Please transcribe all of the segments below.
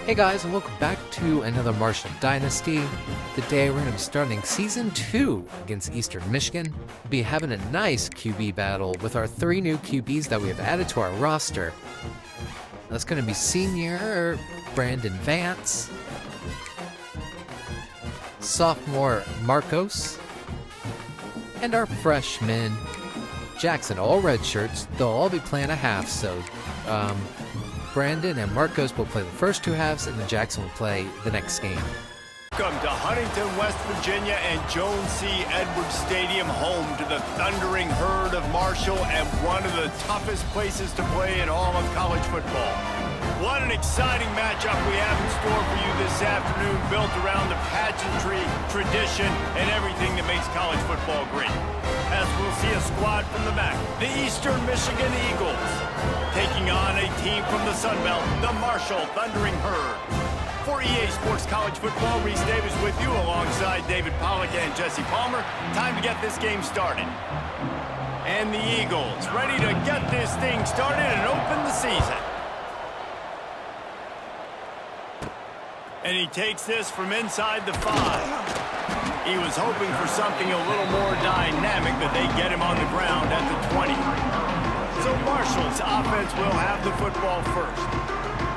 Hey guys, and welcome back to another Marshall Dynasty. Today we're going to be starting Season 2 against Eastern Michigan. We'll be having a nice QB battle with our 3 new QBs that we have added to our roster. That's going to be senior Brandon Vance, sophomore Marcos, and our freshman Jackson. All red shirts. They'll all be playing a half, so Brandon and Marcos will play the first 2 halves, and then Jackson will play the next game. Welcome to Huntington, West Virginia and Jones C. Edwards Stadium, home to the thundering herd of Marshall and one of the toughest places to play in all of college football. What an exciting matchup we have in store for you this afternoon, built around the pageantry, tradition, and everything that makes college football great. As we'll see a squad from the MAC, the Eastern Michigan Eagles, taking on a team from the Sun Belt, the Marshall Thundering Herd. For EA Sports College Football, Reese Davis with you alongside David Pollack and Jesse Palmer. Time to get this game started. And the Eagles ready to get this thing started and open the season. And he takes this from inside the 5. He was hoping for something a little more dynamic, but they get him on the ground at the 20. So Marshall's offense will have the football first.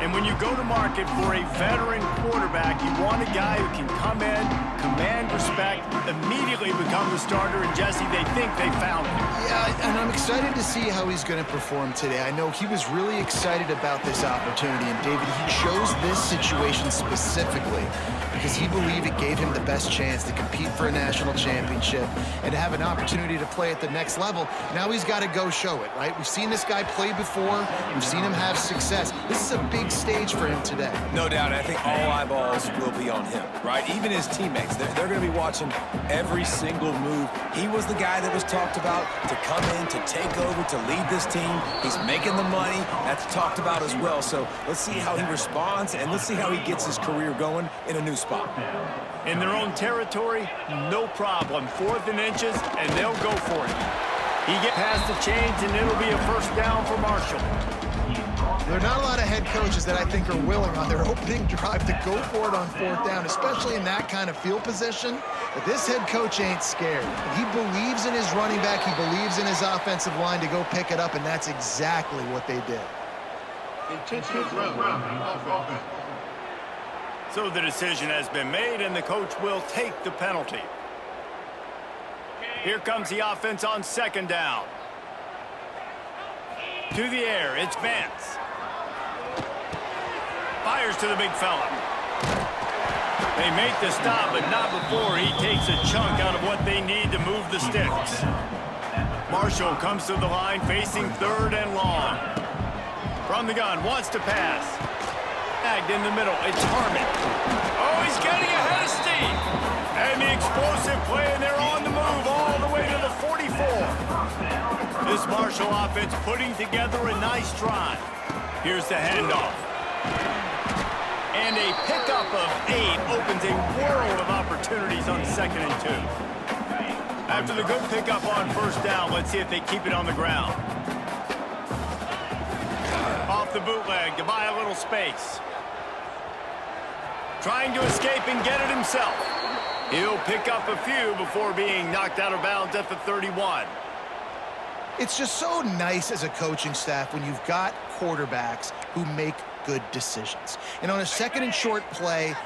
And when you go to market for a veteran quarterback, you want a guy who can come in, command respect, immediately become the starter, and Jesse, they think they found him. Yeah, and I'm excited to see how he's going to perform today. I know he was really excited about this opportunity, and David, he chose this situation specifically because he believed it gave him the best chance to compete for a national championship and to have an opportunity to play at the next level. Now he's got to go show it, right? We've seen this guy play before. We've seen him have success. This is a big stage for him today. No doubt. I think all eyeballs will be on him, right? Even his teammates, they're going to be watching every single move. He was the guy that was talked about to come in, to take over, to lead this team. He's making the money. That's talked about as well. So let's see how he responds, and let's see how he gets his career going in a new spot. In their own territory, no problem. 4th and inches, and they'll go for it. He gets past the chains, and it'll be a first down for Marshall. There are not a lot of head coaches that I think are willing on their opening drive to go for it on 4th down, especially in that kind of field position. But this head coach ain't scared. He believes in his running back. He believes in his offensive line to go pick it up, and that's exactly what they did. So the decision has been made, and the coach will take the penalty. Here comes the offense on 2nd down. To the air, it's Vance. Fires to the big fella. They make the stop, but not before he takes a chunk out of what they need to move the sticks. Marshall comes to the line facing 3rd and long. From the gun, wants to pass. Tagged in the middle, it's Harmon. Oh, he's getting ahead of steam. And the explosive play, and they're on the move all the way to the 44. This Marshall offense putting together a nice drive. Here's the handoff. And a pickup of 8 opens a world of opportunities on 2nd and 2. After the good pickup on 1st down, let's see if they keep it on the ground. Off the bootleg to buy a little space. Trying to escape and get it himself. He'll pick up a few before being knocked out of bounds at the 31. It's just so nice as a coaching staff when you've got quarterbacks who make good decisions. And on a 2nd and short play,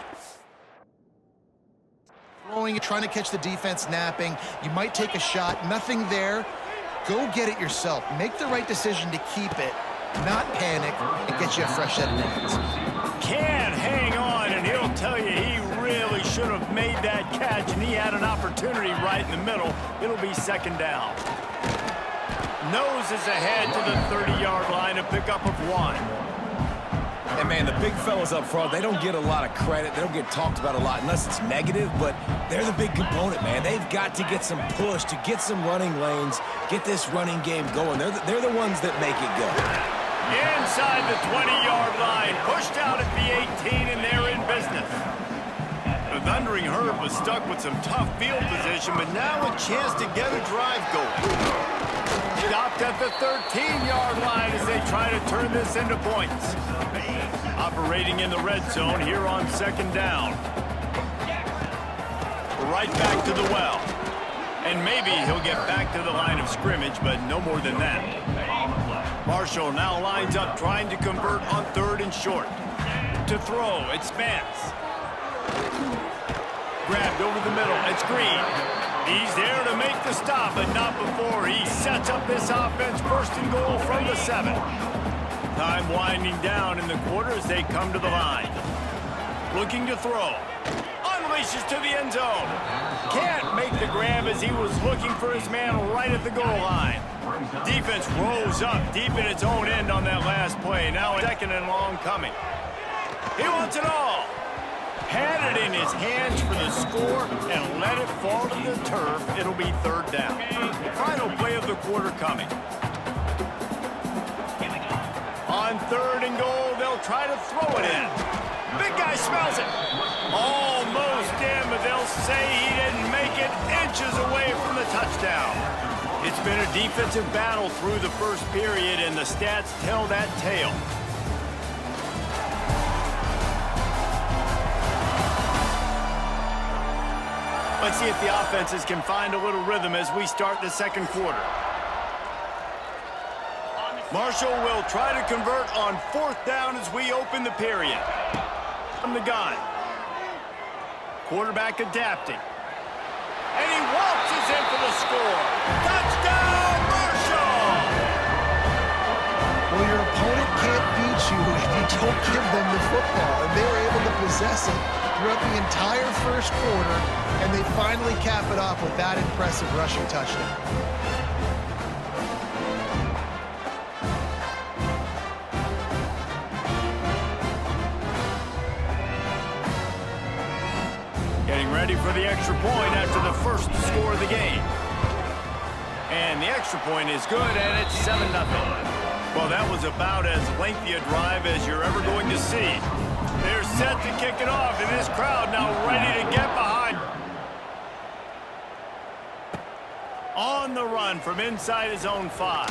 throwing, trying to catch the defense napping, you might take a shot, nothing there. Go get it yourself. Make the right decision to keep it, not panic, and get you a fresh set of hands. Can't hang on, and he'll tell you he really should have made that catch, and he had an opportunity right in the middle. It'll be 2nd down. Noses ahead to the 30-yard line, a pickup of 1. And, man, the big fellas up front, they don't get a lot of credit. They don't get talked about a lot unless it's negative, but they're the big component, man. They've got to get some push, to get some running lanes, get this running game going. They're the ones that make it go. Inside the 20-yard line, pushed out at the 18, and they're in business. The Thundering Herd was stuck with some tough field position, but now a chance to get a drive going. Stopped at the 13-yard line as they try to turn this into points. Operating in the red zone here on second down. Right back to the well. And maybe he'll get back to the line of scrimmage, but no more than that. Marshall now lines up trying to convert on 3rd and short. To throw, it's Spence. Grabbed over the middle, it's Green. He's there to make the stop, but not before he sets up this offense 1st and goal from the 7. Time winding down in the quarter as they come to the line. Looking to throw. Unleashes to the end zone. Can't make the grab as he was looking for his man right at the goal line. Defense rose up deep in its own end on that last play. Now 2nd and long coming. He wants it all. Had it in his hands for the score and let it fall to the turf. It'll be 3rd down. Final play of the quarter coming. On 3rd and goal, they'll try to throw it in. Big guy smells it. Almost in, but they'll say he didn't make it, inches away from the touchdown. It's been a defensive battle through the first period, and the stats tell that tale. Let's see if the offenses can find a little rhythm as we start the 2nd quarter. Marshall will try to convert on 4th down as we open the period. From the gun. Quarterback adapting. And he waltzes in for the score. Touchdown, Marshall! Well, your opponent can't beat you if you don't give them the football. And they were able to possess it throughout the entire 1st quarter, and they finally cap it off with that impressive rushing touchdown. Getting ready for the extra point after the first score of the game. And the extra point is good, and it's 7-0. Well, that was about as lengthy a drive as you're ever going to see. They're set to kick it off, and this crowd now ready to get behind. On the run from inside his own 5.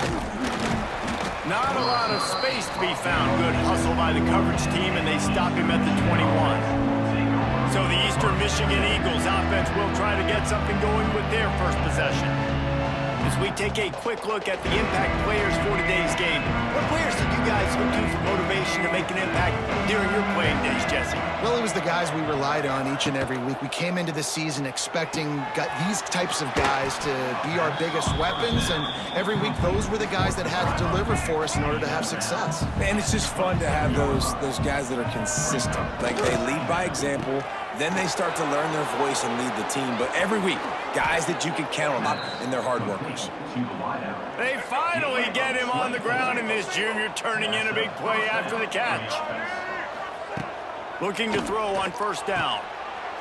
Not a lot of space to be found. Good hustle by the coverage team, and they stop him at the 21. So the Eastern Michigan Eagles offense will try to get something going with their first possession. As we take a quick look at the impact players for today's game, what players did you guys look to for motivation to make an impact during your playing days, Jesse? Well, it was the guys we relied on each and every week. We came into the season expecting these types of guys to be our biggest weapons, and every week those were the guys that had to deliver for us in order to have success. Man, it's just fun to have those guys that are consistent. Like, they lead by example, then they start to learn their voice and lead the team. But every week, guys that you can count on, and they're hard workers. They finally get him on the ground, and this junior turning in a big play after the catch. Looking to throw on 1st down.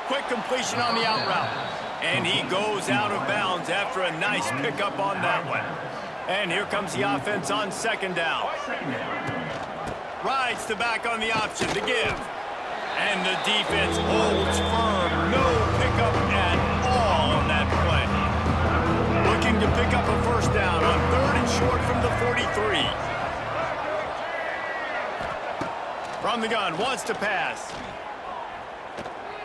Quick completion on the out route. And he goes out of bounds after a nice pickup on that one. And here comes the offense on 2nd down. Rides the back on the option to give. And the defense holds firm. No pickup at all on that play. Looking to pick up a 1st down on 3rd and short from the 43. From the gun, wants to pass.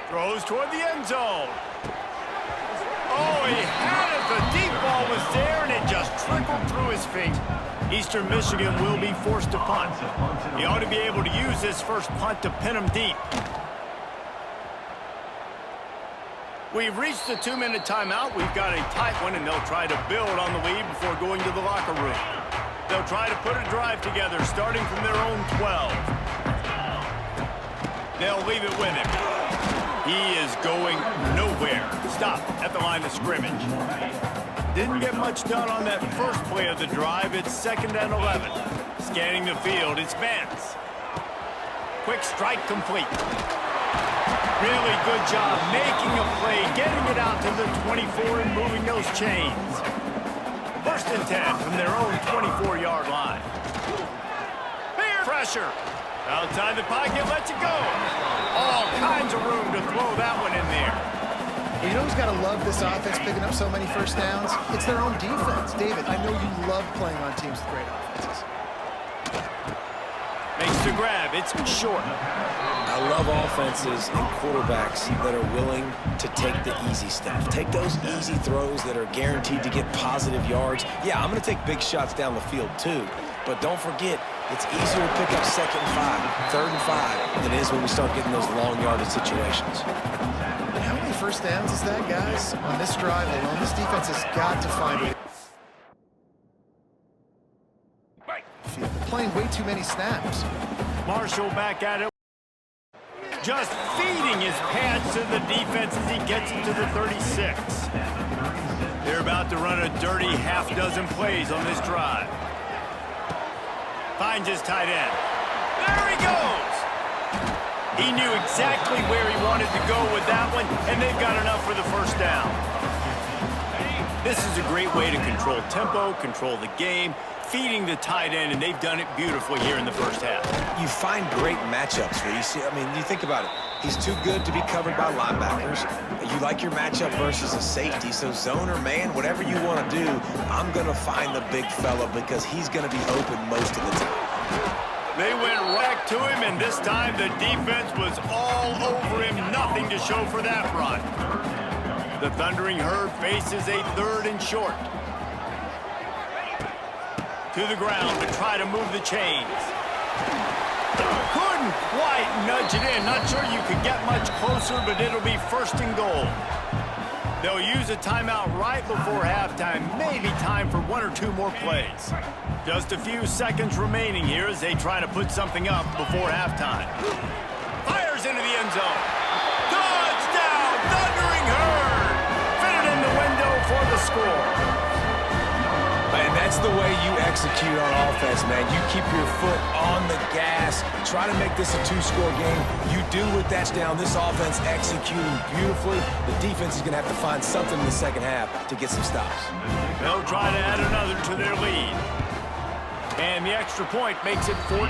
Throws toward the end zone. Oh, he had it. The deep ball was there, and it just trickled through his feet. Eastern Michigan will be forced to punt. He ought to be able to use this first punt to pin him deep. We've reached the 2-minute timeout. We've got a tight one, and they'll try to build on the lead before going to the locker room. They'll try to put a drive together, starting from their own 12. They'll leave it with him. He is going nowhere. Stop at the line of scrimmage. Didn't get much done on that first play of the drive. It's 2nd and 11. Scanning the field, it's Vance. Quick strike complete. Really good job making a play, getting it out to the 24 and moving those chains. 1st and 10 from their own 24-yard line. Fair pressure. Outside the pocket, lets it go. All kinds of room to throw that one in there. You know who's got to love this offense picking up so many 1st downs? It's their own defense. David, I know you love playing on teams with great offenses. Makes the grab. It's short. I love offenses and quarterbacks that are willing to take the easy stuff. Take those easy throws that are guaranteed to get positive yards. Yeah, I'm going to take big shots down the field too. But don't forget, it's easier to pick up 2nd and 5, 3rd and 5 than it is when we start getting those long yardage situations. And how many first downs is that, guys? On this drive alone, this defense has got to find a field. They're playing way too many snaps. Marshall back at it. Just feeding his pads to the defense as he gets it to the 36. They're about to run a dirty half-dozen plays on this drive. Finds his tight end. There he goes! He knew exactly where he wanted to go with that one, and they've got enough for the first down. This is a great way to control tempo, control the game, feeding the tight end, and they've done it beautifully here in the first half. You find great matchups where you see, I mean, you think about it. He's too good to be covered by linebackers. You like your matchup versus a safety, so zone or man, whatever you want to do, I'm going to find the big fella because he's going to be open most of the time. They went right to him, and this time the defense was all over him. Nothing to show for that run. The Thundering Herd faces a 3rd and short. To the ground to try to move the chains. Couldn't quite nudge it in. Not sure you could get much closer, but it'll be 1st and goal. They'll use a timeout right before halftime. Maybe time for 1 or 2 more plays. Just a few seconds remaining here as they try to put something up before halftime. Fires into the end zone. Touchdown, Thundering Herd! Fitted in the window for the score. And that's the way you execute on offense, man. You keep your foot on the gas. Try to make this a 2-score game. You do with that down. This offense executing beautifully. The defense is going to have to find something in the second half to get some stops. They'll try to add another to their lead. And the extra point makes it 14-0.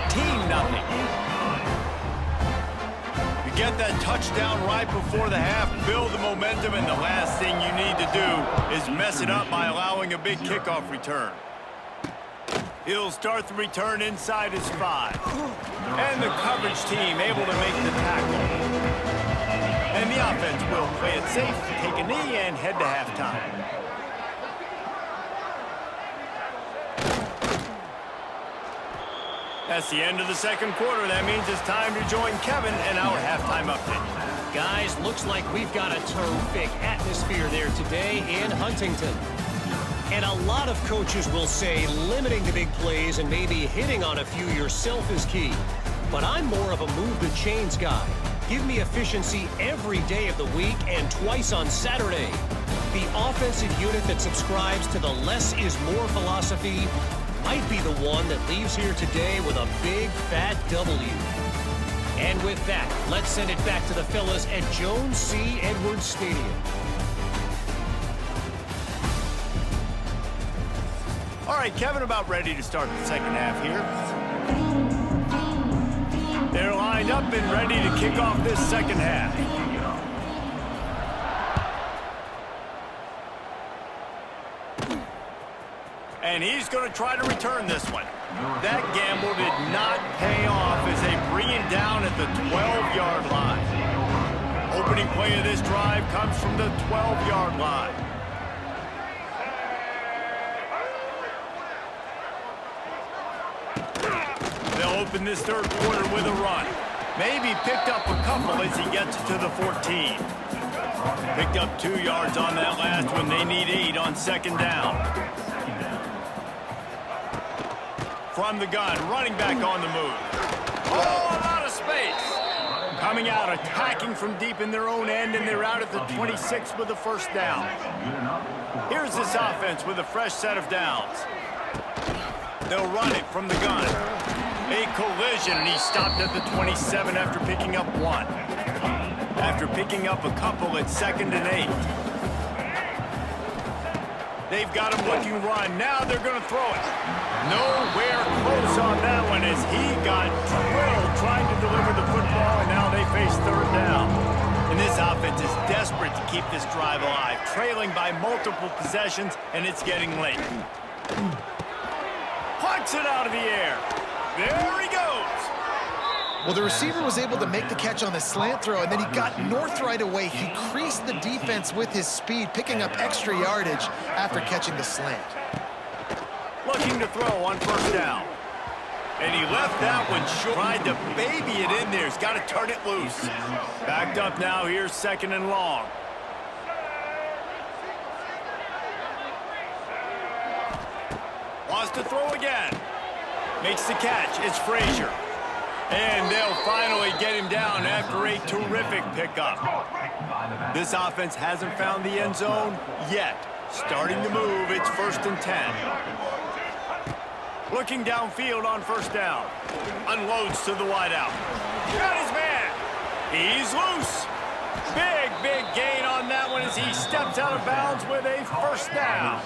You get that touchdown right before the half, build the momentum, and the last thing you need to do is mess it up by allowing a big kickoff return. He'll start the return inside his 5. And the coverage team able to make the tackle. And the offense will play it safe, take a knee, and head to halftime. That's the end of the second quarter. That means it's time to join Kevin and our halftime update. Guys, looks like we've got a terrific atmosphere there today in Huntington. And a lot of coaches will say limiting the big plays and maybe hitting on a few yourself is key. But I'm more of a move the chains guy. Give me efficiency every day of the week and twice on Saturday. The offensive unit that subscribes to the less is more philosophy might be the one that leaves here today with a big fat W. And with that, let's send it back to the fellas at Jones C. Edwards Stadium. All right, Kevin, about ready to start the second half here. They're lined up and ready to kick off this second half. And he's going to try to return this one. That gamble did not pay off as they bring him down at the 12-yard line. Opening play of this drive comes from the 12-yard line. They'll open this third quarter with a run. Maybe picked up a couple as he gets to the 14. Picked up 2 yards on that last one. They need 8 on second down. From the gun, running back on the move. Oh, a lot of space. Coming out, attacking from deep in their own end, and they're out at the 26 with the first down. Here's this offense with a fresh set of downs. They'll run it from the gun. A collision, and he stopped at the 27 after picking up 1. After picking up a couple at 2nd and 8. They've got him looking run. Now they're going to throw it. Nowhere close on that one as he got drilled trying to deliver the football, and now they face third down. And this offense is desperate to keep this drive alive, trailing by multiple possessions, and it's getting late. Punts it out of the air. There he goes. Well, the receiver was able to make the catch on the slant throw, and then he got north right away. He creased the defense with his speed, picking up extra yardage after catching the slant. Looking to throw on first down. And he left that one short. Tried to baby it in there. He's got to turn it loose. Backed up now. Here's second and long. Wants to throw again. Makes the catch. It's Frazier. And they'll finally get him down after a terrific pickup. This offense hasn't found the end zone yet. Starting to move. It's 1st and 10. Looking downfield on first down. Unloads to the wideout. Got his man. He's loose. Big gain on that one as he steps out of bounds with a first down.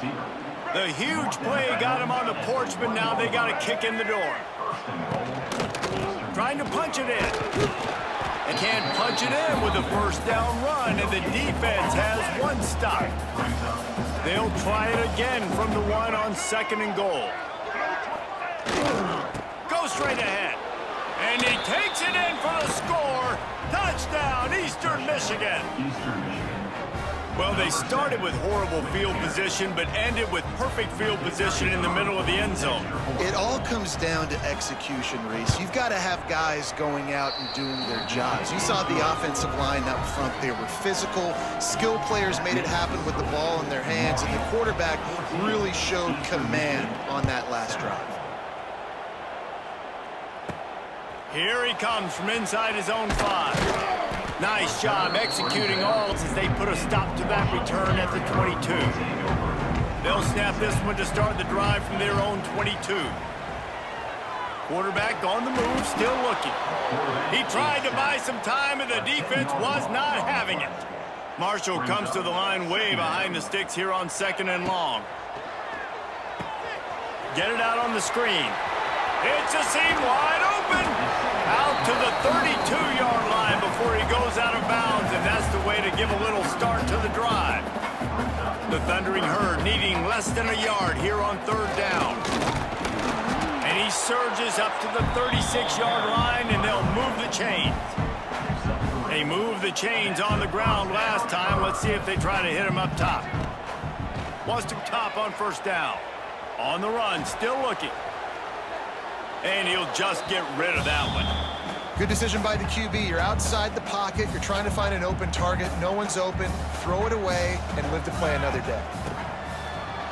The huge play got him on the porch, but now they got to kick in the door. Trying to punch it in. They can't punch it in with a first down run, and the defense has one stop. They'll try it again from the one on 2nd and goal. Go straight ahead. And he takes it in for the score. Touchdown, Eastern Michigan. Well, they started with horrible field position, but ended with perfect field position in the middle of the end zone. It all comes down to execution, Reese. You've got to have guys going out and doing their jobs. You saw the offensive line up front. They were physical. Skill players made it happen with the ball in their hands, and the quarterback really showed command on that last drive. Here he comes from inside his own 5. Nice job executing all as they put a stop to that return at the 22. They'll snap this one to start the drive from their own 22. Quarterback on the move, still looking. He tried to buy some time, and the defense was not having it. Marshall comes to the line way behind the sticks here on 2nd and long. Get it out on the screen. It's a seam wide open. Out to the 32-yard line before he goes out of bounds, and that's the way to give a little start to the drive. The Thundering Herd needing less than a yard here on 3rd down. And he surges up to the 36-yard line, and they'll move the chains. They moved the chains on the ground last time. Let's see if they try to hit him up top. Wants to top on first down. On the run, still looking. And he'll just get rid of that one. Good decision by the QB. You're outside the pocket. You're trying to find an open target. No one's open. Throw it away and live to play another day.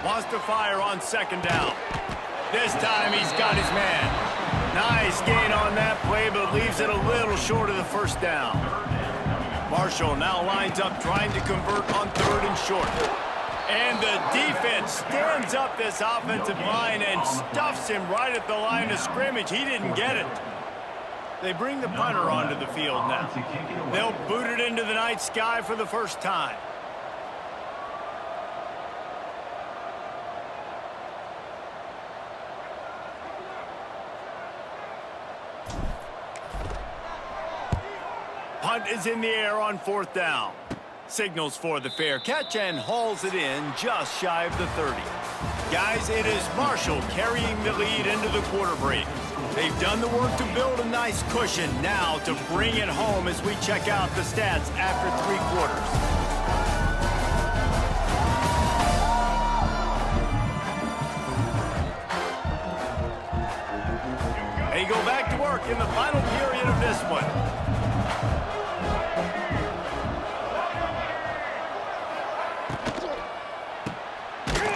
Wants to fire on 2nd down. This time he's got his man. Nice gain on that play, but leaves it a little short of the first down. Marshall now lines up trying to convert on 3rd and short. And the defense stands up this offensive line and stuffs him right at the line of scrimmage. He didn't get it. They bring the punter onto the field now. They'll boot it into the night sky for the first time. Punt is in the air on 4th down. Signals for the fair catch and hauls it in just shy of the 30. Guys, it is Marshall carrying the lead into the quarter break. They've done the work to build a nice cushion. Now to bring it home as we check out the stats after 3 quarters. They go back to work in the final period of this one.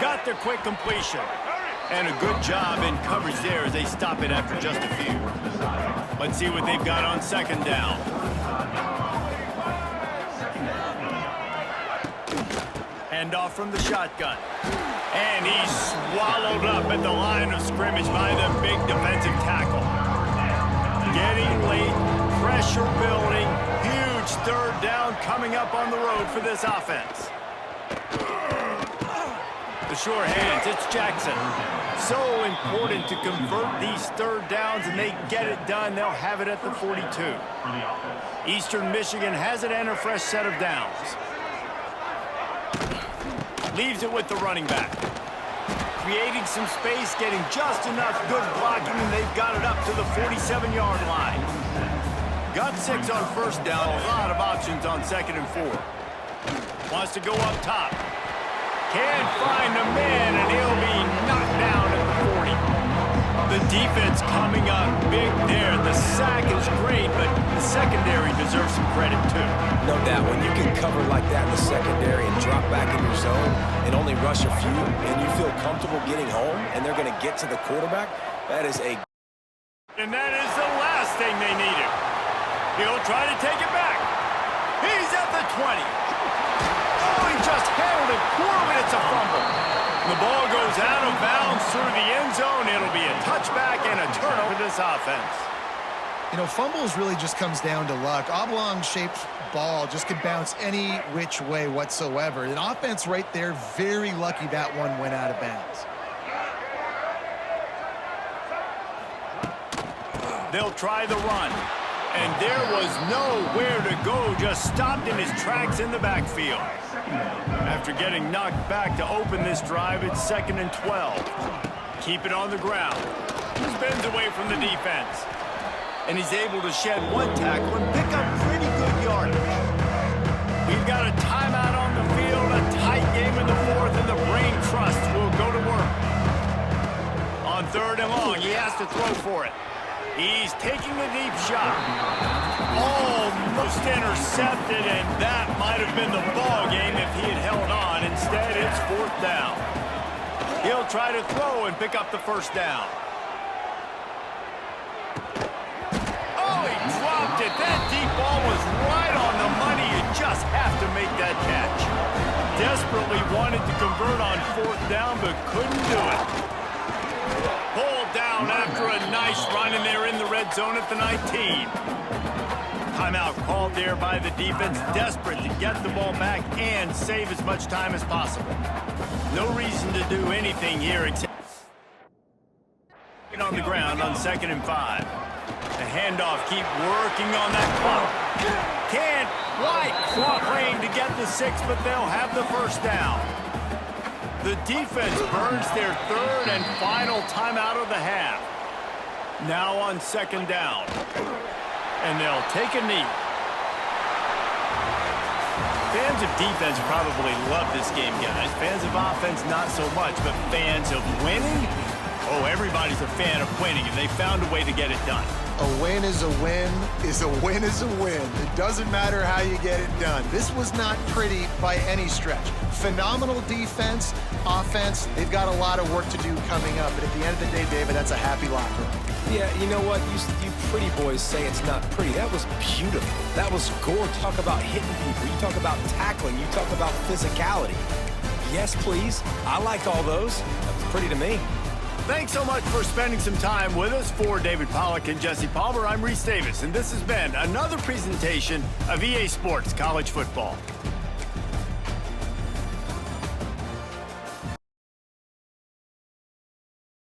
Got the quick completion. And a good job in coverage there as they stop it after just a few. Let's see what they've got on 2nd down. Handoff from the shotgun. And he's swallowed up at the line of scrimmage by the big defensive tackle. Getting late, pressure building, huge 3rd down coming up on the road for this offense. The sure hands, it's Jackson. So important to convert these 3rd downs, and they get it done. They'll have it at the 42. Eastern Michigan has it and a fresh set of downs. Leaves it with the running back. Creating some space, getting just enough good blocking, and they've got it up to the 47-yard line. Got 6 on first down, a lot of options on 2nd and 4. Wants to go up top. Can't find the man, and he'll be knocked down at the 40. The defense coming up big there. The sack is great, but the secondary deserves some credit too. No doubt, when you can cover like that in the secondary and drop back in your zone and only rush a few, and you feel comfortable getting home, and they're going to get to the quarterback, that is a... And that is the last thing they needed. He'll try to take it back. He's at the 20. Oh, he just handled it poorly. It's a fumble. The ball goes out of bounds through the end zone. It'll be a touchback and a turnover for this offense. You know, fumbles really just comes down to luck. Oblong-shaped ball just could bounce any which way whatsoever. An offense right there, very lucky that one went out of bounds. They'll try the run. And there was nowhere to go, just stopped in his tracks in the backfield. After getting knocked back to open this drive, it's 2nd and 12. Keep it on the ground. He bends away from the defense. And he's able to shed one tackle and pick up pretty good yardage. We've got a timeout on the field, a tight game in the 4th, and the Brain Trust will go to work. On 3rd and long, he has to throw for it. He's taking a deep shot. Almost intercepted, and that might have been the ball game if he had held on. Instead, it's 4th down. He'll try to throw and pick up the 1st down. Oh, he dropped it. That deep ball was right on the money. You just have to make that catch. Desperately wanted to convert on 4th down, but couldn't do it. Pulled down after a nice run, and they're in the red zone at the 19. Timeout called there by the defense, desperate to get the ball back and save as much time as possible. No reason to do anything here except get on the ground on 2nd and 5. The handoff, keep working on that clock. Can't quite claim to get the 6, but they'll have the 1st down. The defense burns their 3rd and final timeout of the half. Now on 2nd down. And they'll take a knee. Fans of defense probably love this game, guys. Fans of offense, not so much. But fans of winning? Oh, everybody's a fan of winning, and they found a way to get it done. A win is a win is a win is a win. It doesn't matter how you get it done. This was not pretty by any stretch. Phenomenal defense, offense. They've got a lot of work to do coming up. But at the end of the day, David, that's a happy locker room. Yeah, you know what? You pretty boys say it's not pretty. That was beautiful. That was gore. Talk about hitting people. You talk about tackling. You talk about physicality. Yes, please. I liked all those. That was pretty to me. Thanks so much for spending some time with us. For David Pollack and Jesse Palmer, I'm Reese Davis, and this has been another presentation of EA Sports College Football.